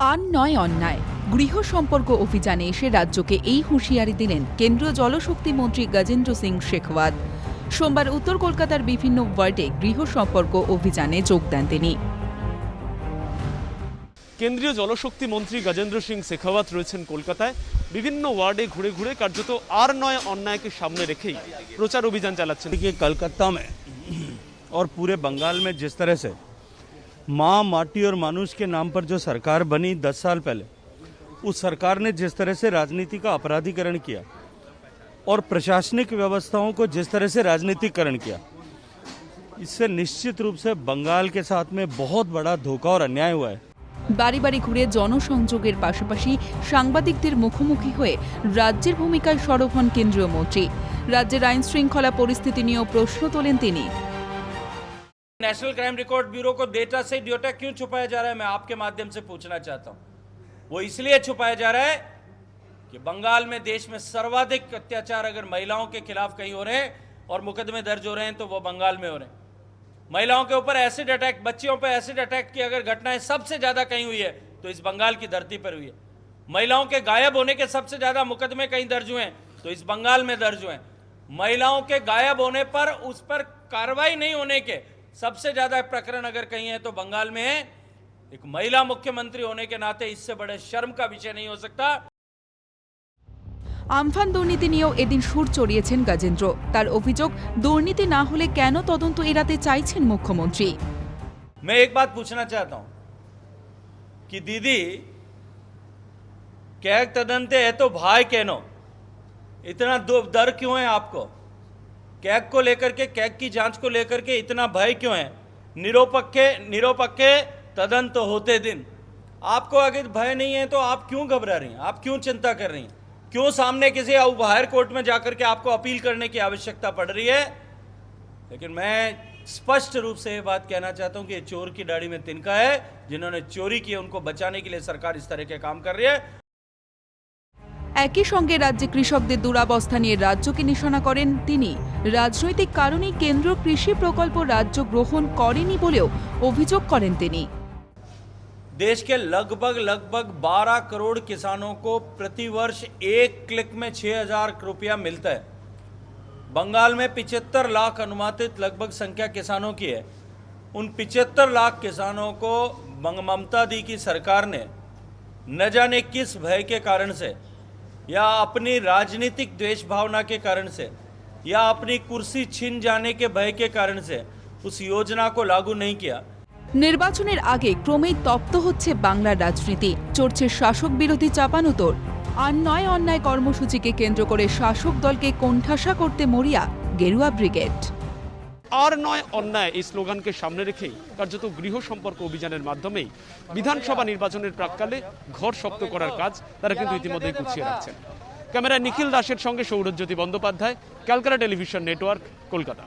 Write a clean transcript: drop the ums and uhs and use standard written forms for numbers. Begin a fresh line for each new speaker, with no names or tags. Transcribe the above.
আর নয় অন্যায়। গৃহ সম্পর্ক অভিযানে এসে রাজ্যকে এই হুঁশিয়ারি দিলেন কেন্দ্রীয় জলশক্তি মন্ত্রী গজেন্দ্র সিং শেখাওয়াত। সোমবার উত্তর কলকাতার বিভিন্ন ওয়ার্ডে গৃহ সম্পর্ক অভিযানে যোগ দেন তিনি।
কেন্দ্রীয় জলশক্তি মন্ত্রী গজেন্দ্র সিং শেখাওয়াত রয়েছেন কলকাতায়। বিভিন্ন ওয়ার্ডে ঘুরে ঘুরে কার্যত আর নয় অন্যায়কে সামনে রেখেই প্রচার অভিযান চালাচ্ছেন।
कलकत्ता में और पूरे बंगाल में जिस तरह से माँ माटी और मानुष के नाम पर जो सरकार बनी 10 साल पहले, उस सरकार ने जिस तरह से राजनीति का अपराधीकरण किया और प्रशासनिक व्यवस्थाओं को जिस तरह से राजनीतिकरण किया, इससे निश्चित रूप से बंगाल के साथ में बहुत बड़ा धोखा और अन्याय हुआ है।
বাড়ি বাড়ি ঘুরে জনসংযোগের পাশাপাশি সাংবাদিকদের মুখোমুখি হয়ে রাজ্যের ভূমিকায় সরব হন কেন্দ্রীয় মন্ত্রী। রাজ্যের আইন শৃঙ্খলা পরিস্থিতি নিয়েও প্রশ্ন তোলেন তিনি।
नेशनल क्राइम रिकॉर्ड ब्यूरो को डेटा से डेटा क्यों छुपाया जा रहा है, मैं आपके माध्यम से पूछना चाहता हूं। वो इसलिए छुपाया जा रहा है कि बंगाल में देश में सर्वाधिक अत्याचार अगर महिलाओं के खिलाफ कहीं हो रहे हैं और मुकदमे दर्ज हो रहे हैं तो वो बंगाल में हो रहे हैं। महिलाओं के ऊपर एसिड अटैक, बच्चियों पर एसिड अटैक की अगर घटनाएं सबसे ज्यादा कहीं हुई है तो इस बंगाल की धरती पर हुई है। महिलाओं के गायब होने के सबसे ज्यादा मुकदमे कहीं दर्ज हुए हैं तो इस बंगाल में दर्ज हुए हैं। महिलाओं के गायब होने पर उस पर कार्रवाई नहीं होने के सबसे ज्यादा प्रकरण अगर कहीं है तो बंगाल में है। एक महिला मुख्यमंत्री होने के नाते इससे बड़े शर्म का विषय नहीं हो सकता।
আমফান দুর্নীতি নিয়েও এদিন সুর চড়িয়েছেন গজেন্দ্র। তার অভিযোগ, দুর্নীতি না হলে কেন তদন্ত এড়াতে চাইছেন মুখ্যমন্ত্রী।
मैं एक बात पूछना चाहता हूं कि दीदी कैग तदंते है तो भाई कहनो, इतना डर क्यों है आपको? कैग को लेकर के, कैग की जांच को लेकर के इतना भय क्यों है? निरपेक्ष तदंत होते दिन आपको अगर भय नहीं है तो आप क्यों घबरा रही हैं? आप क्यों चिंता कर रही हैं? क्यों सामने किसी हायर कोर्ट में जाकर के आपको अपील करने की आवश्यकता पड़ रही है? लेकिन मैं स्पष्ट रूप से ये बात कहना चाहता हूं कि ये चोर की दाढ़ी में तिनका है। जिन्होंने चोरी की उनको बचाने के लिए सरकार इस तरह के काम कर रही है।
একই সঙ্গে রাজ্যে কৃষকদের দুরবস্থা নিয়ে রাজ্যকে নিশানা করেন তিনি। রাজনৈতিক কারণেই কেন্দ্র কৃষি প্রকল্প রাজ্য গ্রহণ করেনি বলেও অভিযোগ করেন তিনি।
देश के लगभग 12 करोड़ किसानों को प्रतिवर्ष एक क्लिक में 6,000 रुपया मिलता है। बंगाल में 75 लाख अनुमानित लगभग संख्या किसानों की है। उन 75 लाख किसानों को ममता दी की सरकार ने न जाने किस भय के कारण से, या अपनी राजनीतिक द्वेष भावना के कारण से, या अपनी कुर्सी छीन जाने के भय के कारण से उस योजना को लागू नहीं किया।
নির্বাচনের আগে ক্রমেই তপ্ত হচ্ছে বাংলার রাজনীতি, চড়ছে শাসক বিরোধী চাপানুতোর। আর নয় অন্যায় কর্মসূচিকে কেন্দ্র করে শাসক দলকে কোণঠাসা করতে মরিয়া গেরুয়া ব্রিগেড।
আর নয় অন্যায় এই স্লোগানকে সামনে রেখেই কার্যত গৃহ সম্পর্ক অভিযানের মাধ্যমেই বিধানসভা নির্বাচনের প্রাক্কালে ঘর শক্ত করার কাজ তারা কিন্তু ইতিমধ্যেই গুছিয়ে রাখছেন। ক্যামেরায় নিখিল দাসের সঙ্গে সৌরজ্যোতি বন্দ্যোপাধ্যায়, ক্যালকাটা টেলিভিশন নেটওয়ার্ক, কলকাতা।